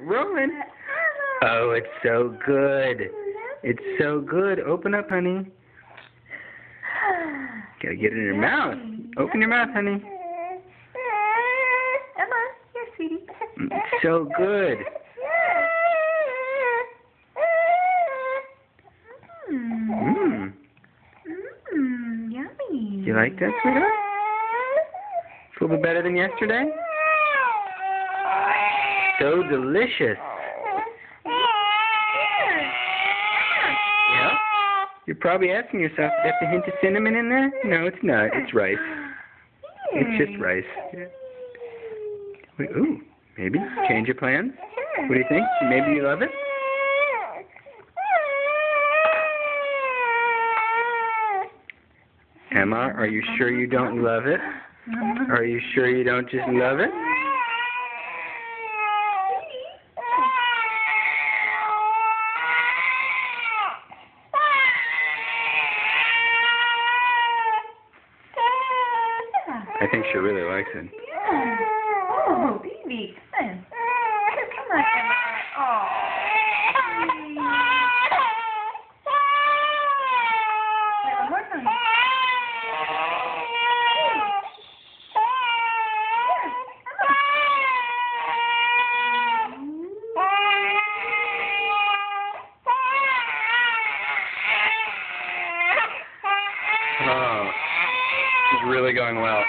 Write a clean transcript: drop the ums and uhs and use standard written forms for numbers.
rolling. Oh, it's so good. It's so good. Open up, honey. Gotta get it in your mouth. Open your mouth, honey. Emma, here, sweetie. It's so good. Mmm. Yummy. You like that, sweetheart? It's a little bit better than yesterday? So delicious. Yeah? You're probably asking yourself, is that a hint of cinnamon in there? No, it's not. It's rice. It's just rice. Wait, ooh, maybe change your plans? What do you think? Maybe you love it? Emma, are you sure you don't love it? Are you sure you don't just love it? I think she really likes it. Yeah. Oh, baby, come on. Come on, Emma. Oh. Wait, one more time. Oh, this is really going well.